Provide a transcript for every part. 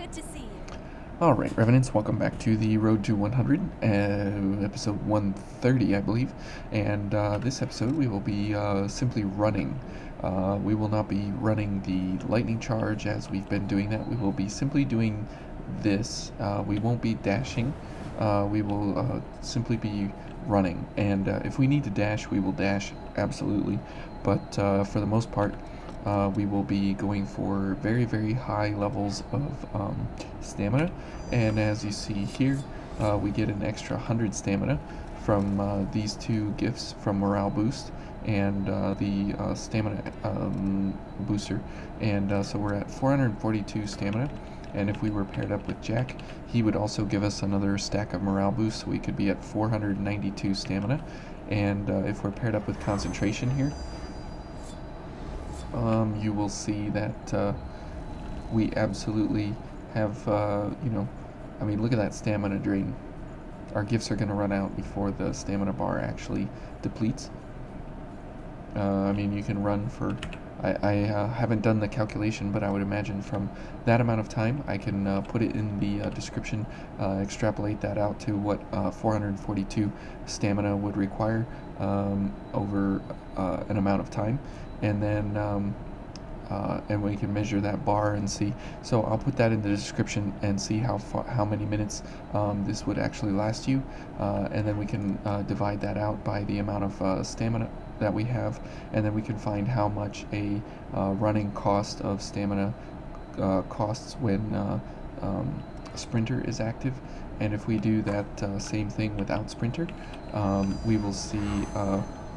Good to see you. Alright, Revenants, welcome back to the Road to 100, episode 130, I believe. And this episode we will be simply running. We will not be running the lightning charge as we've been doing that. We will be simply doing this. We won't be dashing. We will simply be running. And if we need to dash, we will dash, absolutely. But for the most part, we will be going for very, very high levels of stamina. And as you see here, we get an extra 100 stamina from these two gifts from Morale Boost and the stamina booster. And so we're at 442 stamina. And if we were paired up with Jack, he would also give us another stack of morale boost, so we could be at 492 stamina. And if we're paired up with concentration here, you will see that we absolutely have, I mean, look at that stamina drain. Our gifts are going to run out before the stamina bar actually depletes. I mean, you can run for... I haven't done the calculation, but I would imagine from that amount of time, I can put it in the description, extrapolate that out to what 442 stamina would require over an amount of time, and then and we can measure that bar and see. So I'll put that in the description and see how many minutes this would actually last you, and then we can divide that out by the amount of stamina that we have, and then we can find how much a running cost of stamina costs when Sprinter is active. And if we do that same thing without Sprinter, we will see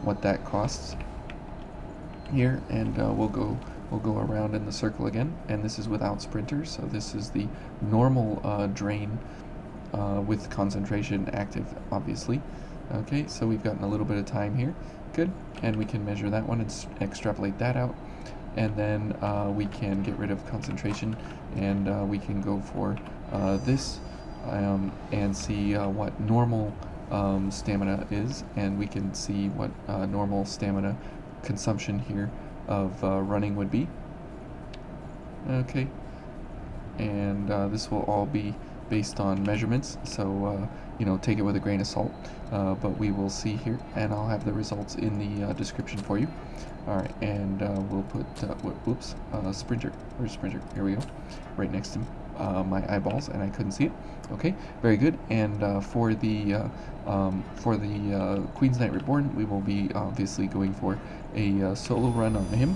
what that costs here, and we'll go around in the circle again. And this is without Sprinter, so this is the normal drain with concentration active, obviously. Okay, so we've gotten a little bit of time here. Good. And we can measure that one and extrapolate that out. And then we can get rid of concentration, and we can go for this and see what normal stamina is, and we can see what normal stamina consumption here of running would be. Okay. And this will all be based on measurements, so take it with a grain of salt, but we will see here, and I'll have the results in the description for you. Alright, and we'll put Sprinter. Where's Sprinter? Here we go, right next to my eyeballs, and I couldn't see it. Okay, very good. And for the Queen's Knight Reborn, we will be obviously going for a solo run on him,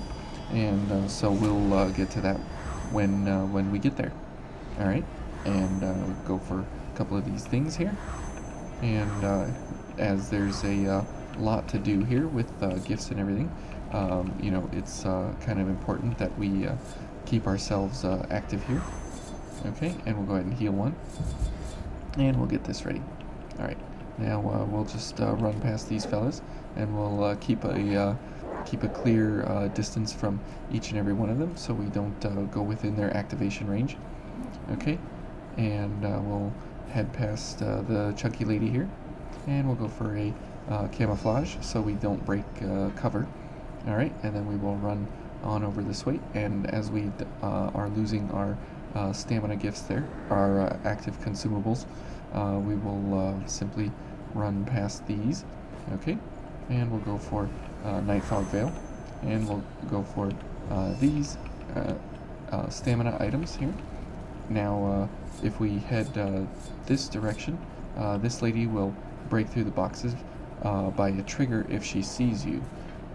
and so we'll get to that when we get there. Alright, and we'll go for a couple of these things here. And as there's a lot to do here with gifts and everything, it's kind of important that we keep ourselves active here. Okay, and we'll go ahead and heal one, and we'll get this ready. Alright, now we'll just run past these fellas, and we'll keep a clear distance from each and every one of them, so we don't go within their activation range. Okay, and we'll head past the chunky lady here, and we'll go for a camouflage so we don't break cover. Alright, and then we will run on over this way, and as we are losing our stamina gifts there, our active consumables, we will simply run past these. Okay, and we'll go for Night Fog Veil, and we'll go for these stamina items here. Now, if we head this direction, this lady will break through the boxes by a trigger if she sees you.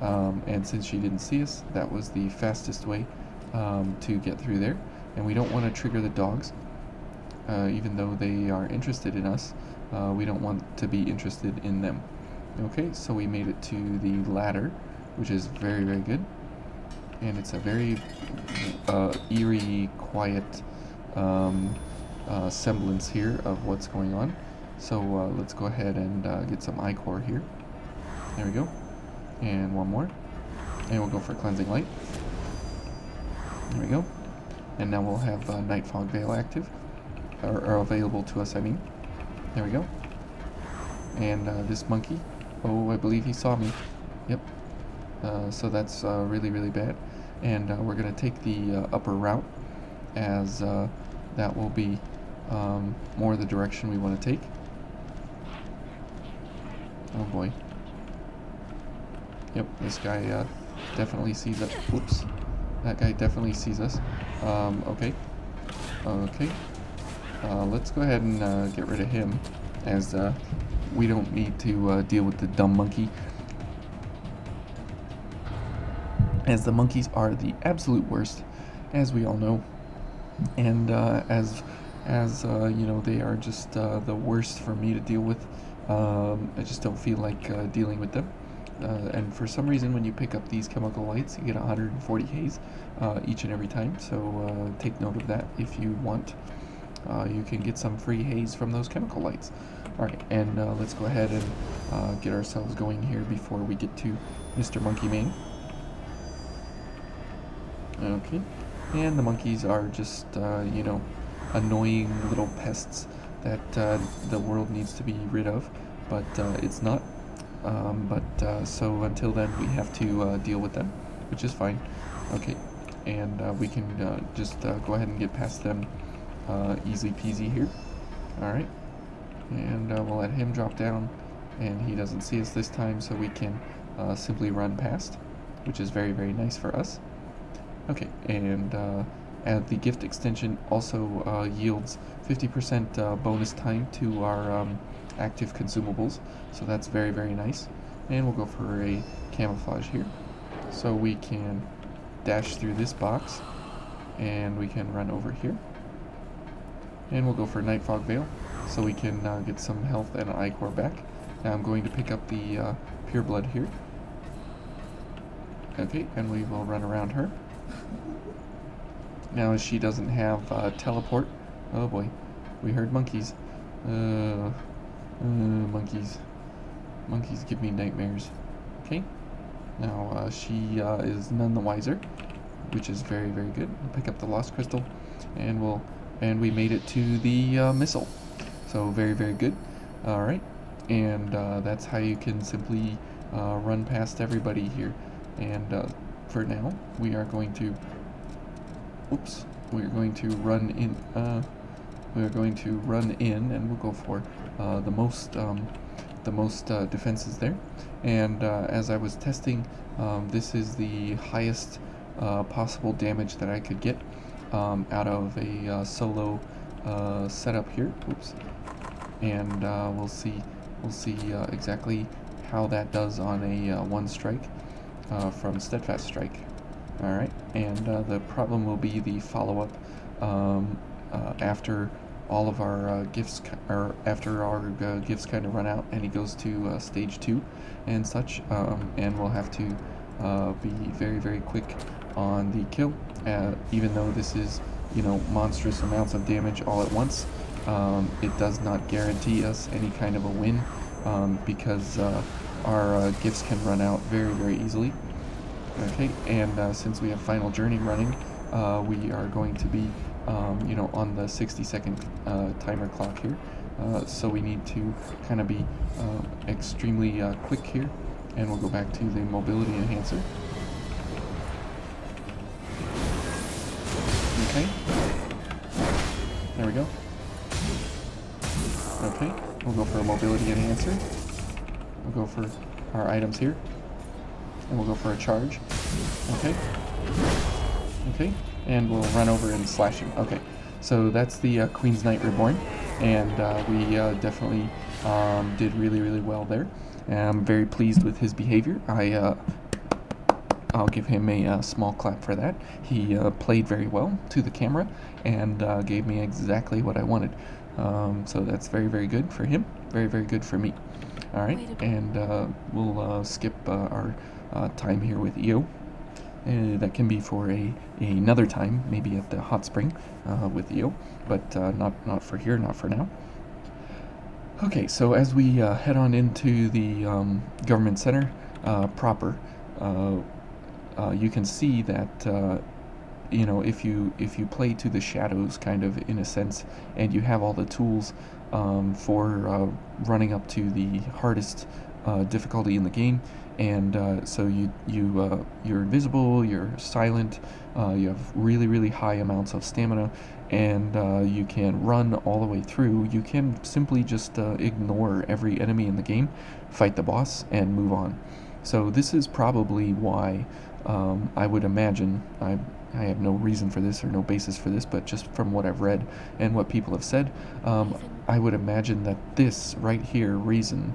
And since she didn't see us, that was the fastest way to get through there. And we don't want to trigger the dogs, even though they are interested in us. We don't want to be interested in them. Okay, so we made it to the ladder, which is very, very good. And it's a very eerie, quiet semblance here of what's going on. So let's go ahead and get some ichor here. There we go. And one more. And we'll go for Cleansing Light. There we go. And now we'll have Night Fog Veil active, or available to us, I mean. There we go. And this monkey, I believe he saw me. Yep. So that's really, really bad. And we're going to take the upper route, as that will be more the direction we want to take. Oh boy. Yep, this guy definitely sees us. Whoops. That guy definitely sees us. Okay. Okay. Let's go ahead and get rid of him, as we don't need to deal with the dumb monkey, as the monkeys are the absolute worst, as we all know, and as you know, they are just the worst for me to deal with. I just don't feel like dealing with them. And for some reason, when you pick up these chemical lights, you get 140 haze each and every time, so take note of that if you want. You can get some free haze from those chemical lights. Alright, and let's go ahead and get ourselves going here before we get to Mr. Monkey Man. Okay, and the monkeys are just, you know, annoying little pests that the world needs to be rid of, but it's not. So until then, we have to deal with them, which is fine. Okay, and we can just go ahead and get past them easy peasy here. Alright, and we'll let him drop down, and he doesn't see us this time, so we can simply run past, which is very, very nice for us. Okay, and the gift extension also yields 50% bonus time to our active consumables, so that's very, very nice. And we'll go for a camouflage here, so we can dash through this box, and we can run over here. And we'll go for Night Fog Veil, so we can get some health and Ichor back. Now I'm going to pick up the Pure Blood here. Okay, and we will run around her. Now, as she doesn't have teleport, oh boy, we heard monkeys. Monkeys. Monkeys give me nightmares. Okay, now she is none the wiser, which is very, very good. We'll pick up the Lost Crystal, and we made it to the missile. So very, very good. All right, and that's how you can simply run past everybody here. And for now, we are going to. Oops, we're going to run in. We're going to run in, and we'll go for the most defenses there. And as I was testing, this is the highest possible damage that I could get out of a solo setup here. Oops, and we'll see exactly how that does on a one strike from Steadfast Strike. All right, and the problem will be the follow-up after all of our gifts, or after our gifts kind of run out, and he goes to stage 2 and such, and we'll have to be very, very quick on the kill. Even though this is, you know, monstrous amounts of damage all at once, it does not guarantee us any kind of a win, because our gifts can run out very, very easily. Okay, and since we have Final Journey running, we are going to be, you know, on the 60-second timer clock here. So we need to kind of be extremely quick here, and we'll go back to the mobility enhancer. Okay, there we go. Okay, we'll go for a mobility enhancer. We'll go for our items here, and we'll go for a charge. Okay. Okay, and we'll run over and slash him. Okay, so that's the Queen's Knight Reborn, and we definitely did really, really well there. And I'm very pleased with his behavior. I'll give him a small clap for that. He played very well to the camera and gave me exactly what I wanted. So that's very, very good for him. Very, very good for me. All right, and we'll skip our time here with EO. That can be for another time, maybe at the hot spring with EO, but not for here, not for now. Okay, so as we head on into the government center proper, you can see that you know, if you play to the shadows, kind of in a sense, and you have all the tools for running up to the hardest difficulty in the game, and so you're invisible, you're silent, you have really high amounts of stamina, and you can run all the way through. You can simply just ignore every enemy in the game, fight the boss, and move on. So this is probably why I would imagine, I have no reason for this or no basis for this, but just from what I've read and what people have said, I would imagine that this right here reason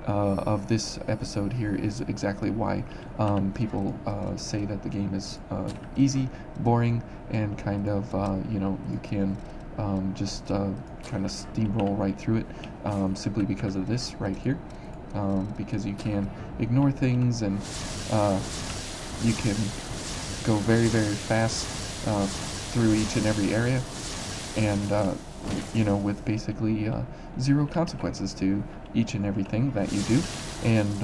of this episode here is exactly why people say that the game is easy, boring, and kind of, you can just kind of steamroll right through it simply because of this right here. Because you can ignore things, and you can go very fast through each and every area, and with basically zero consequences to each and everything that you do. And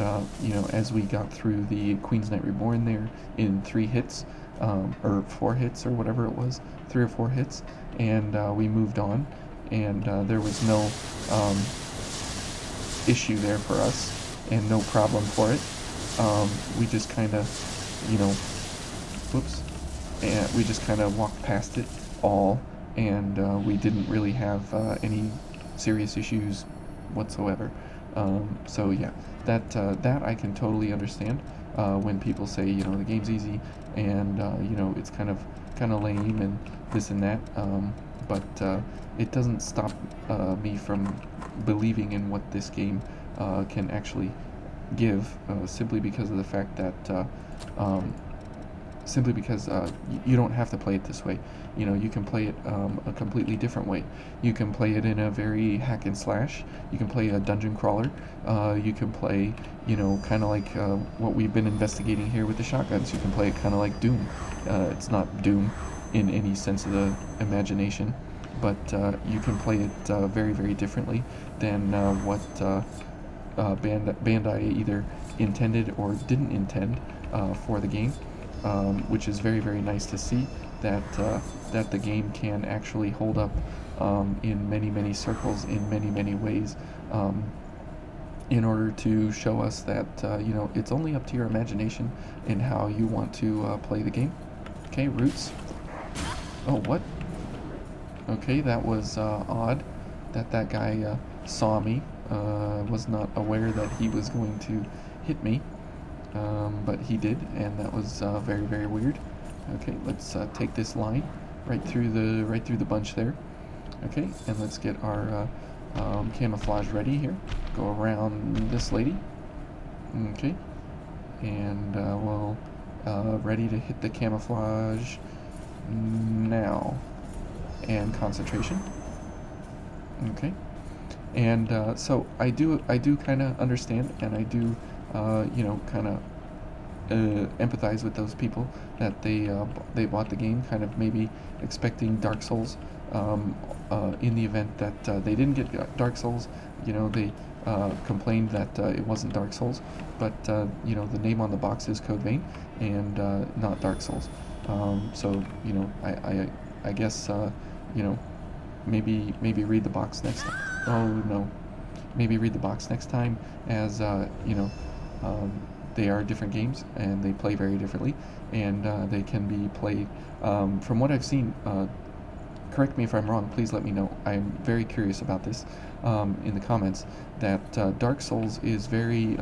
as we got through the Queen's Knight Reborn there in 3 hits, or 4 hits, or whatever it was, 3 or 4 hits, and we moved on, and there was no issue there for us, and no problem for it. We just kind of, and we just kind of walked past it all, and we didn't really have any serious issues whatsoever. So yeah, that I can totally understand when people say, the game's easy, and it's kind of lame and this and that. But it doesn't stop me from believing in what this game can actually give, simply because of the fact that simply because you don't have to play it this way. You can play it a completely different way. You can play it in a very hack and slash. You can play a dungeon crawler. You can play, kind of like what we've been investigating here with the shotguns. You can play it kind of like Doom. It's not Doom in any sense of the imagination, but you can play it very differently than what Bandai either intended or didn't intend for the game, which is very nice to see that that the game can actually hold up in many circles, in many ways, in order to show us that it's only up to your imagination and how you want to play the game. Okay, roots. Oh, what? Okay, that was odd that guy saw me. Was not aware that he was going to hit me, but he did, and that was very weird. Okay, let's take this line right through the bunch there. Okay, and let's get our camouflage ready here. Go around this lady. Okay, and we'll ready to hit the camouflage now, and concentration. Okay. And so I do kind of understand, and I do kind of empathize with those people that they bought the game kind of maybe expecting Dark Souls. In the event that they didn't get Dark Souls, they complained that it wasn't Dark Souls, but the name on the box is Code Vein, and not Dark Souls. So I guess maybe read the box next time. Oh no, maybe read the box next time, as they are different games and they play very differently, and they can be played from what I've seen. Correct me if I'm wrong, please let me know. I'm very curious about this in the comments, that Dark Souls is very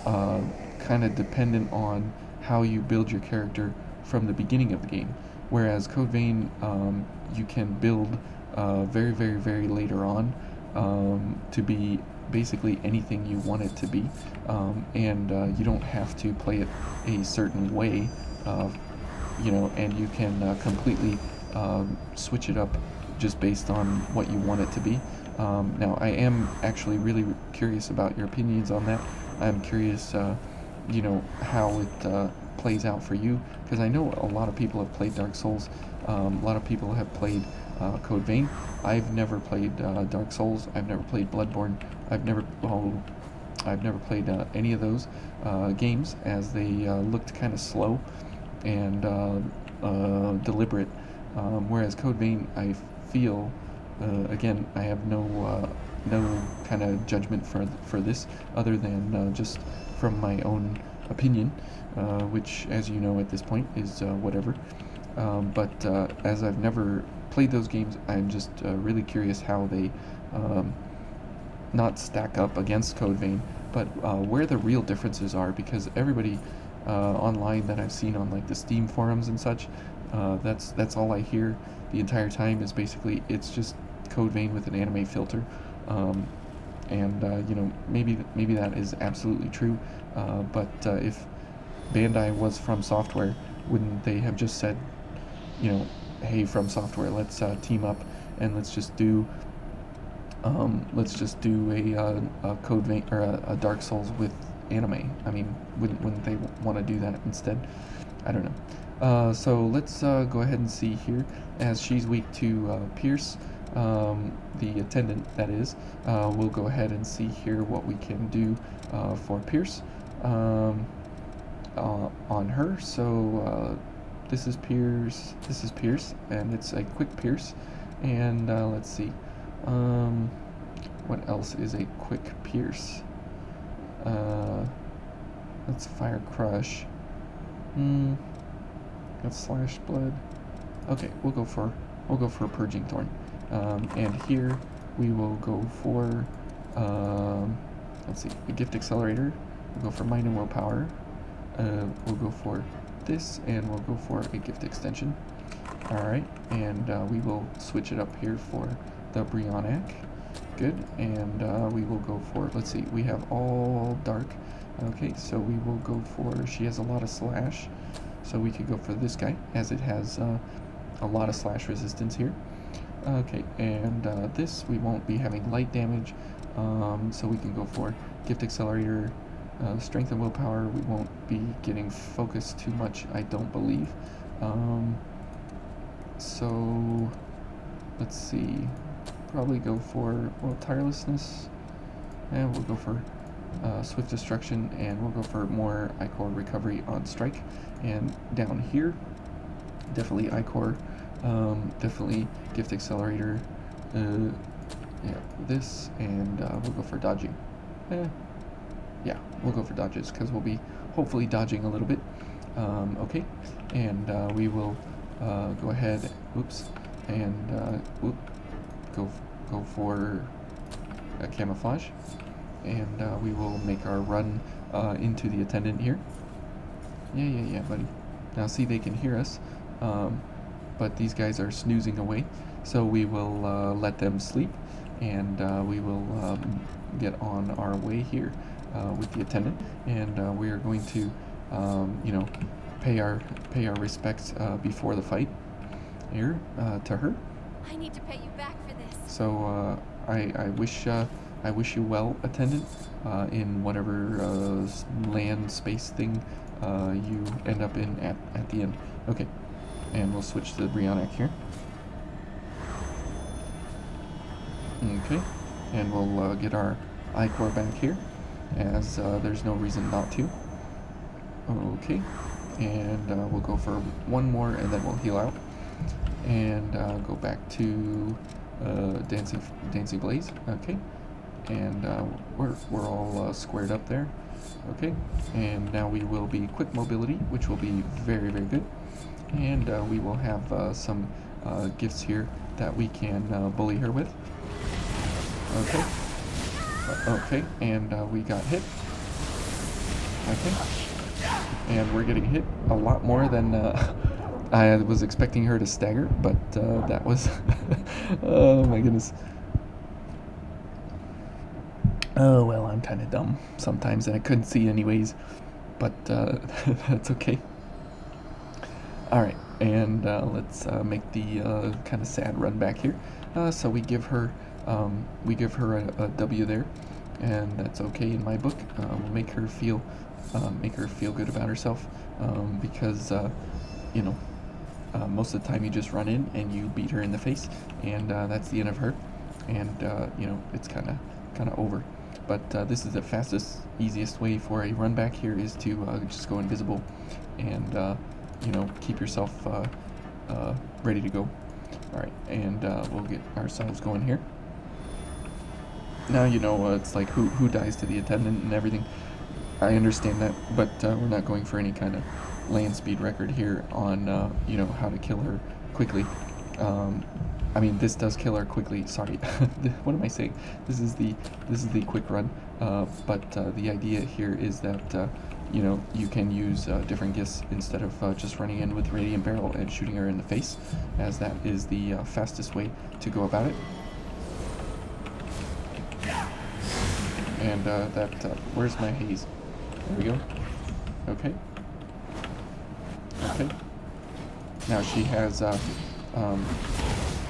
kind of dependent on how you build your character from the beginning of the game, whereas Code Vein, you can build very later on to be basically anything you want it to be, and you don't have to play it a certain way, and you can completely switch it up just based on what you want it to be. Now, I am actually really curious about your opinions on that. I'm curious, how it plays out for you, because I know a lot of people have played Dark Souls. A lot of people have played Code Vein. I've never played Dark Souls. I've never played Bloodborne. I've never played any of those games, as they looked kind of slow and deliberate. Whereas Code Vein, I feel, again, I have no no kind of judgment for this, other than just from my own opinion, which, as you know at this point, is whatever. But as I've never played those games, I'm just really curious how they not stack up against Code Vein, but where the real differences are, because everybody online that I've seen on like the Steam forums and such, that's all I hear the entire time is basically it's just Code Vein with an anime filter, and you know, maybe that is absolutely true, but if Bandai was From Software, wouldn't they have just said, you know, hey, From Software, let's team up and let's just do a Code Vein or a Dark Souls with anime? I mean, wouldn't they want to do that instead? I don't know. So let's go ahead and see here, as she's weak to Pierce, the attendant that is. We'll go ahead and see here what we can do for Pierce on her. So this is Pierce, and it's a quick Pierce. And let's see, what else is a quick Pierce? That's Fire Crush. That's Slash Blood. Okay, we'll go for Purging Thorn. And here we will go for let's see, a Gift Accelerator. We'll go for Mind and Willpower. We'll go for this, and we'll go for a Gift Extension. Alright, and we will switch it up here for the Brionac. Good, and we will go for, let's see, we have all dark. Okay, so we will go for, she has a lot of slash, so we could go for this guy, as it has a lot of slash resistance here. Okay, and this, we won't be having light damage, so we can go for Gift Accelerator, Strength and Willpower. We won't be getting focused too much, I don't believe. So let's see, probably go for, well, Tirelessness, and we'll go for Swift Destruction, and we'll go for more Ichor Recovery on Strike. And down here, definitely Ichor, definitely Gift Accelerator, yeah, this, and we'll go for Dodging. Yeah, we'll go for dodges, because we'll be hopefully dodging a little bit. Okay, and we will go ahead, and go for a Camouflage, and we will make our run into the attendant here. Yeah, buddy. Now see, they can hear us, but these guys are snoozing away, so we will let them sleep, and we will get on our way here with the attendant, and we are going to, you know, pay our respects before the fight here to her. I need to pay you back for this. So I wish you well, attendant, in whatever land space thing you end up in at the end. Okay, and we'll switch to the Brionac here. Okay, and we'll get our Ichor back here, as there's no reason not to. Okay, and we'll go for one more, and then we'll heal out, and go back to Dancing Blaze. Okay, and we're all squared up there. Okay, and now we will be quick mobility, which will be very, very good, and we will have some gifts here that we can bully her with. Okay. Okay, and we got hit. Okay, and we're getting hit a lot more than I was expecting her to stagger, but that was oh my goodness. Oh well, I'm kind of dumb sometimes, and I couldn't see anyways, but that's okay. All right, and let's make the kind of sad run back here. So we give her a W there, and that's okay in my book. We'll make her feel good about herself, because you know, most of the time you just run in and you beat her in the face, and that's the end of her, and you know, it's kind of over. But this is the fastest, easiest way for a run back here, is to just go invisible, and you know, keep yourself ready to go. All right, and we'll get ourselves going here. Now you know it's like who dies to the attendant and everything. I understand that, but we're not going for any kind of land speed record here on you know, how to kill her quickly. I mean, this does kill her quickly. Sorry, what am I saying? This is the quick run. But the idea here is that you know, you can use different gifts instead of just running in with Radiant Barrel and shooting her in the face, as that is the fastest way to go about it. And where's my haze? There we go. Okay. Okay. Now she has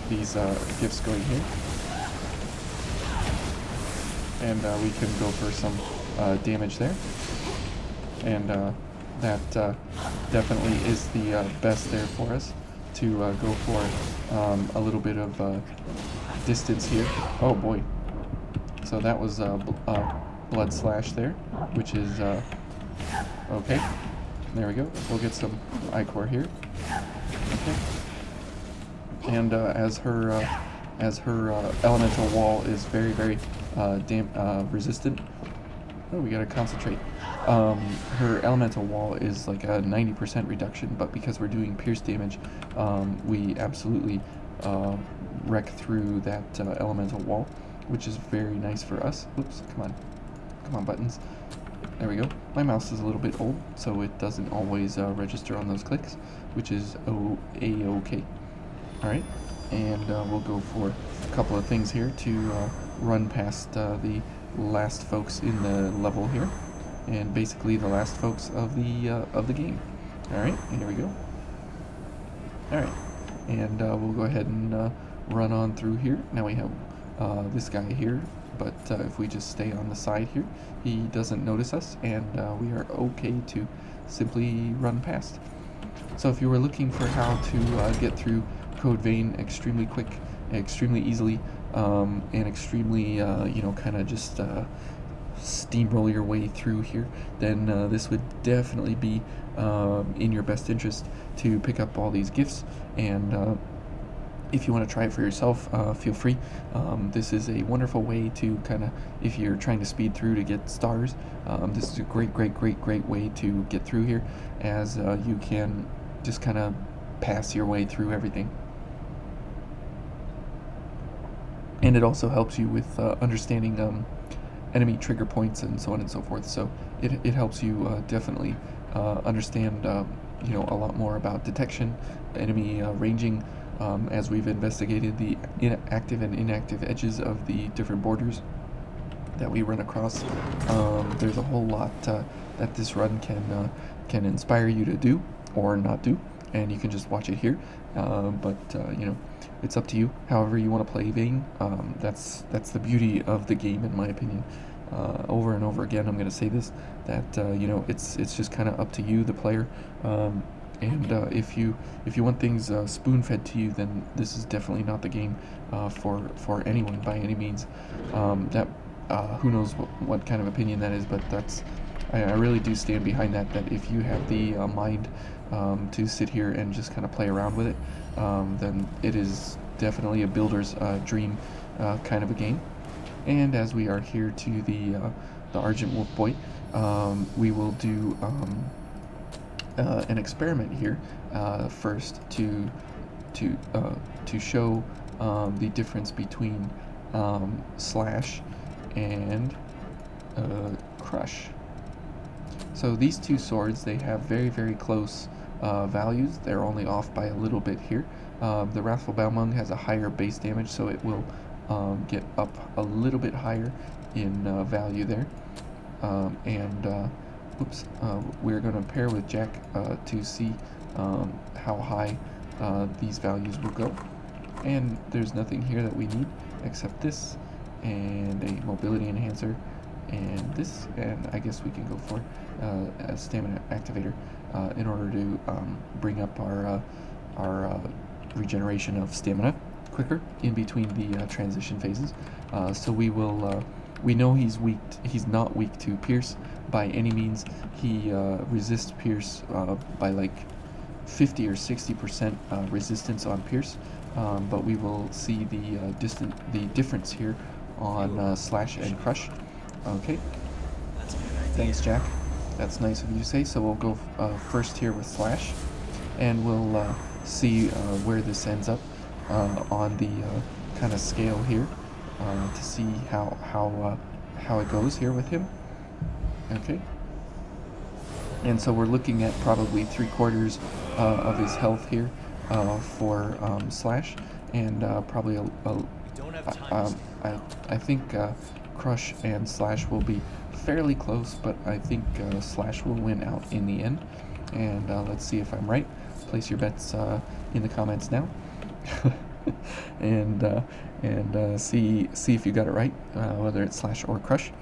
these gifts going here. And we can go for some damage there. And that definitely is the best there for us to go for a little bit of distance here. Oh boy. So that was Blood Slash there, which is okay. There we go. We'll get some Ichor here. Okay. And as her elemental wall is very resistant. Oh, we gotta concentrate. Her elemental wall is like a 90% reduction, but because we're doing pierce damage, we absolutely wreck through that elemental wall, which is very nice for us. Oops, come on buttons. There we go. My mouse is a little bit old, so it doesn't always register on those clicks, which is a-okay. Alright, and we'll go for a couple of things here to run past the last folks in the level here, and basically the last folks of the game. Alright, here we go. Alright, and we'll go ahead and run on through here. Now we have this guy here, but if we just stay on the side here, he doesn't notice us, and we are okay to simply run past. So if you were looking for how to get through Code Vein extremely quick, extremely easily, and extremely, you know, kind of just steamroll your way through here, then this would definitely be in your best interest to pick up all these gifts. And if you want to try it for yourself, feel free. This is a wonderful way to kind of, if you're trying to speed through to get stars, this is a great way to get through here, as you can just kind of pass your way through everything. And it also helps you with understanding enemy trigger points and so on and so forth. So it helps you definitely understand you know, a lot more about detection, enemy ranging, as we've investigated the active and inactive edges of the different borders that we run across. There's a whole lot that this run can inspire you to do or not do, and you can just watch it here. But you know, it's up to you. However you want to play Vein, that's the beauty of the game, in my opinion. Over and over again, I'm going to say this, that you know, it's just kind of up to you, the player. And if you want things spoon-fed to you, then this is definitely not the game for anyone by any means. That who knows what kind of opinion that is, but that's I really do stand behind that. That if you have the mind to sit here and just kind of play around with it, then it is definitely a builder's dream kind of a game. And as we are here to the Argent Wolf Boy, we will do an experiment here first to show the difference between Slash and Crush. So these two swords, they have very close values. They're only off by a little bit here. The Wrathful Balmung has a higher base damage, so it will get up a little bit higher in value there. Oops, we're going to pair with Jack to see how high these values will go. And there's nothing here that we need except this, and a mobility enhancer, and this, and I guess we can go for a stamina activator in order to bring up our regeneration of stamina quicker in between the transition phases. So we will we know he's not weak to pierce by any means. He resists pierce by like 50 or 60% resistance on pierce, but we will see the difference here on slash and crush. Okay. Thanks, Jack. That's nice of you to say. So we'll go first here with slash, and we'll see where this ends up on the kind of scale here to see how it goes here with him. Okay. And so we're looking at probably 3/4 of his health here for slash, and probably I think crush and slash will be fairly close, but I think slash will win out in the end. And let's see if I'm right. Place your bets in the comments now, and see if you got it right, whether it's slash or crush.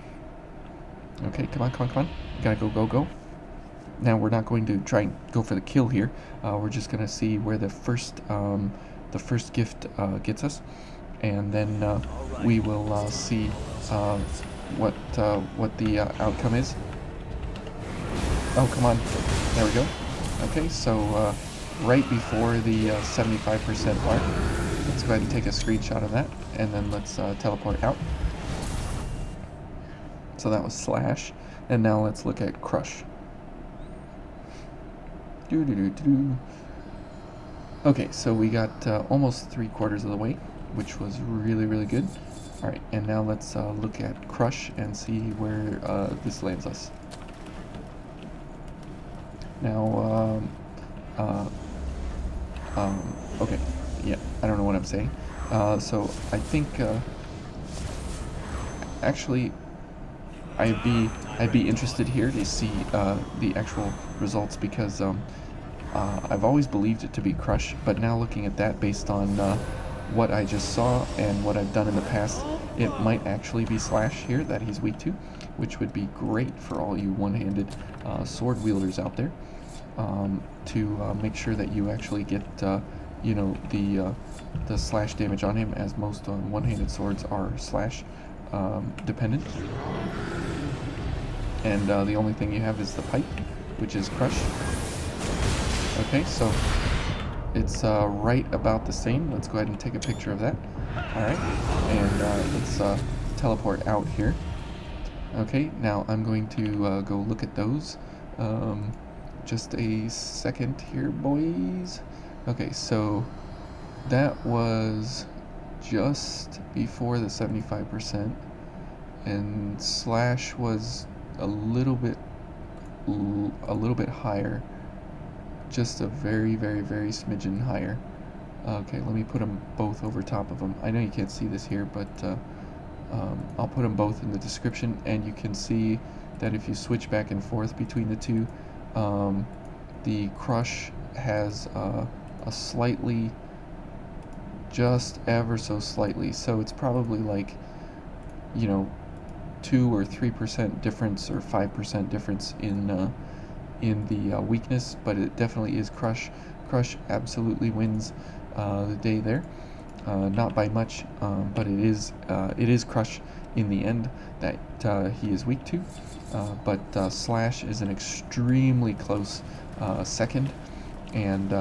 Okay, come on. You gotta go. Now we're not going to try and go for the kill here. We're just gonna see where the first gift gets us, and then we will see what the outcome is. Oh, come on. There we go. Okay, so right before the 75% mark. Let's go ahead and take a screenshot of that, and then let's teleport out. So that was slash, and now let's look at crush. Okay, so we got almost 3/4 of the way, which was really good. All right, and now let's look at crush and see where this lands us. Now, okay, yeah, I don't know what I'm saying. So I think actually I'd be interested here to see the actual results, because I've always believed it to be crush, but now looking at that based on what I just saw and what I've done in the past, it might actually be slash here that he's weak to, which would be great for all you one-handed sword wielders out there, to make sure that you actually get you know, the slash damage on him, as most one-handed swords are slash dependent. And the only thing you have is the pipe, which is crush. Okay, so it's right about the same. Let's go ahead and take a picture of that. Alright, and let's teleport out here. Okay, now I'm going to go look at those. Just a second here, boys. Okay, so that was just before the 75%, and slash was a little bit higher, just a very smidgen higher. Okay, let me put them both over top of them. I know you can't see this here, but I'll put them both in the description, and you can see that if you switch back and forth between the two, the crush has a slightly, just ever so slightly, so it's probably like, you know, 2 or 3% difference or 5% difference in the weakness, but it definitely is crush. Crush absolutely wins the day there, not by much, but it is crush in the end that he is weak to, but slash is an extremely close second, and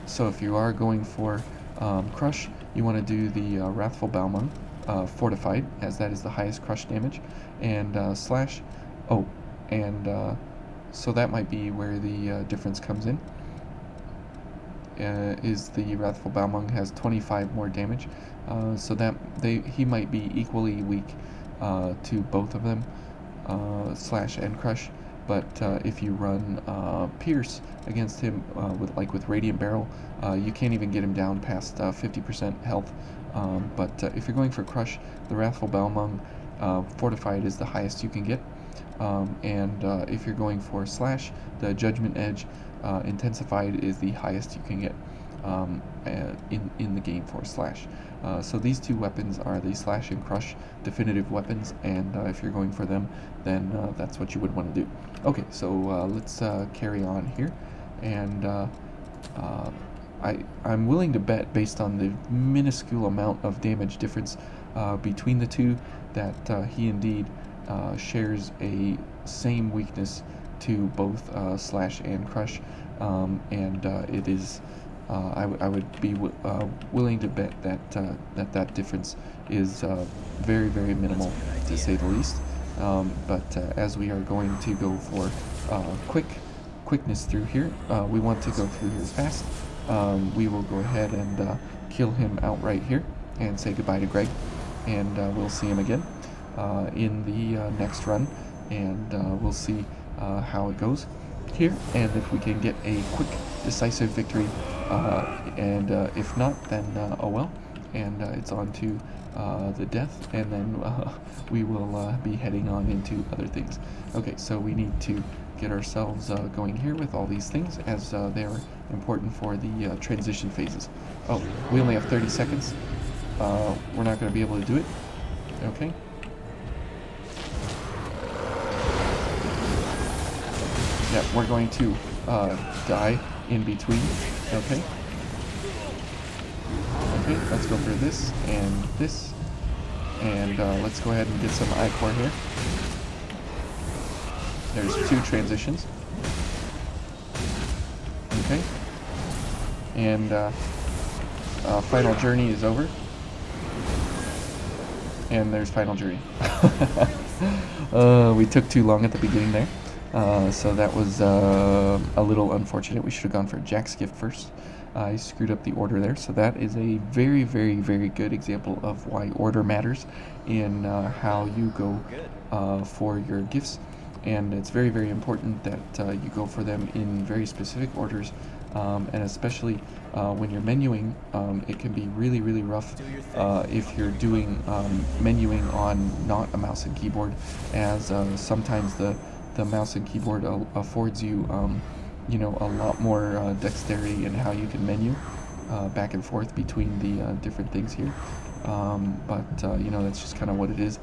so if you are going for crush, you want to do the Wrathful Balmung fortified, as that is the highest crush damage, and slash, so that might be where the difference comes in, is the Wrathful Balmung has 25 more damage, so that he might be equally weak to both of them, slash and crush. But if you run Pierce against him with Radiant Barrel, you can't even get him down past 50% health. But if you're going for crush, the Wrathful Balmung fortified is the highest you can get. And if you're going for slash, the Judgement Edge intensified is the highest you can get in the game for slash. So these two weapons are the slash and crush definitive weapons, and if you're going for them, then that's what you would want to do. Okay, so let's carry on here, and I'm willing to bet, based on the minuscule amount of damage difference between the two, that he indeed shares a same weakness to both slash and crush, and it is I would be willing to bet that that difference is very, very minimal, to say the least. But as we are going to go for quickness through here, we want to go through here fast. We will go ahead and kill him outright here and say goodbye to Greg, and we'll see him again in the next run, and we'll see how it goes here, and if we can get a quick decisive victory, and if not, then oh well, and it's on to the death, and then we will be heading on into other things. Okay, so we need to get ourselves going here with all these things, as they are important for the transition phases. Oh, we only have 30 seconds. We're not going to be able to do it. Okay. Yeah, we're going to die in between. Okay. Okay, let's go for this, and let's go ahead and get some I-Core here. There's 2 transitions. Okay. And Final Journey is over. And there's Final Journey. We took too long at the beginning there. So that was a little unfortunate. We should have gone for Jack's Gift first. I screwed up the order there. So that is a very, very, very good example of why order matters in how you go for your gifts. And it's very, very important that you go for them in very specific orders. And especially when you're menuing, it can be really, really rough if you're doing menuing on not a mouse and keyboard, as sometimes the mouse and keyboard affords you, you know, a lot more dexterity in how you can menu back and forth between the different things here. But you know, that's just kind of what it is.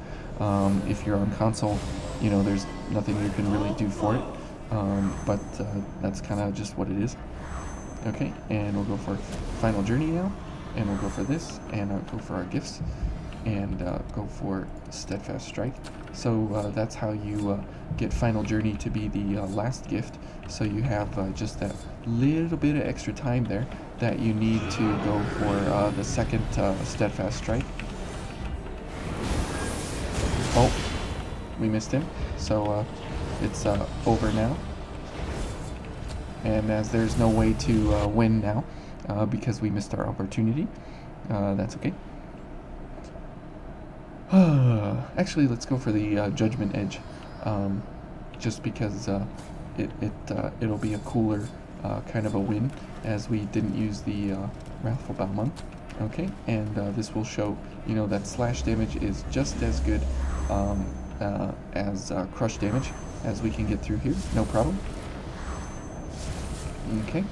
If you're on console, you know, there's nothing you can really do for it. But that's kind of just what it is. Okay, and we'll go for Final Journey now, and we'll go for this, and go for our gifts, and go for Steadfast Strike. So that's how you get Final Journey to be the last gift. So you have just that little bit of extra time there that you need to go for the second Steadfast Strike. Oh, we missed him. So it's over now. And as there's no way to win now because we missed our opportunity, that's okay. Actually, let's go for the Judgement Edge, just because it'll be a cooler kind of a win, as we didn't use the Wrathful Balmung. Okay, and this will show, you know, that slash damage is just as good as crush damage, as we can get through here, no problem. Okay,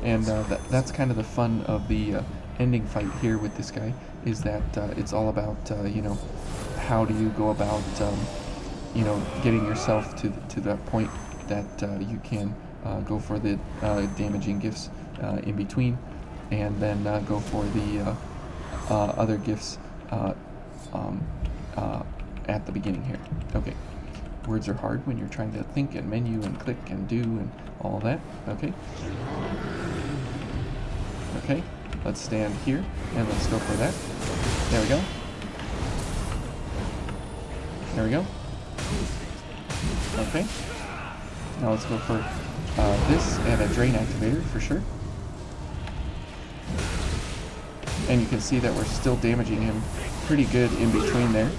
and that's kind of the fun of the ending fight here with this guy, is that it's all about you know, how do you go about you know, getting yourself to that point that you can go for the damaging gifts in between, and then go for the other gifts at the beginning here. Okay. Words are hard when you're trying to think and menu and click and do and all that. Okay. Okay. Let's stand here and let's go for that. There we go. There we go. Okay. Now let's go for this and a drain activator for sure. And you can see that we're still damaging him pretty good in between there.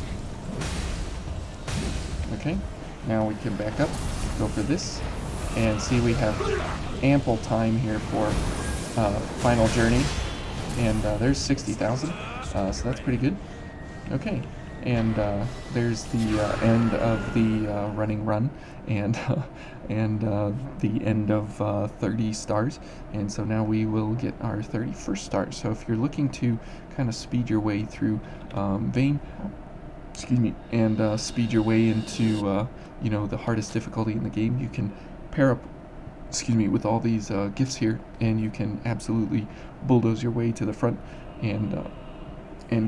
Okay. Now we can back up, go for this, and see we have ample time here for Final Journey, and there's 60,000, so that's pretty good. Okay, and there's the end of the running run, and the end of 30 stars, and so now we will get our 31st star. So if you're looking to kind of speed your way through Vayne, excuse me, and speed your way into you know, the hardest difficulty in the game, you can pair up, excuse me, with all these gifts here, and you can absolutely bulldoze your way to the front and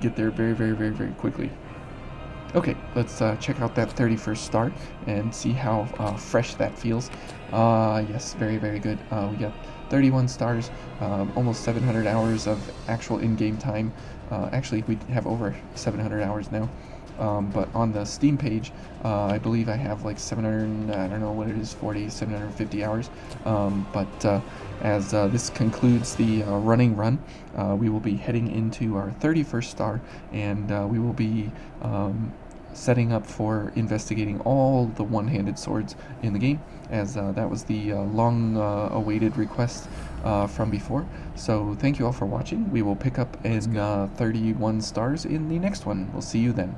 get there very, very, very, very quickly. Okay, let's check out that 31st star and see how fresh that feels. Yes, very, very good. We got 31 stars, almost 700 hours of actual in-game time. Actually, we have over 700 hours now. But on the Steam page, I believe I have like 700, I don't know what it is, 750 hours. As this concludes the running run, we will be heading into our 31st star, and we will be setting up for investigating all the one-handed swords in the game, as that was the long awaited request from before. So thank you all for watching. We will pick up in 31 stars in the next one. We'll see you then.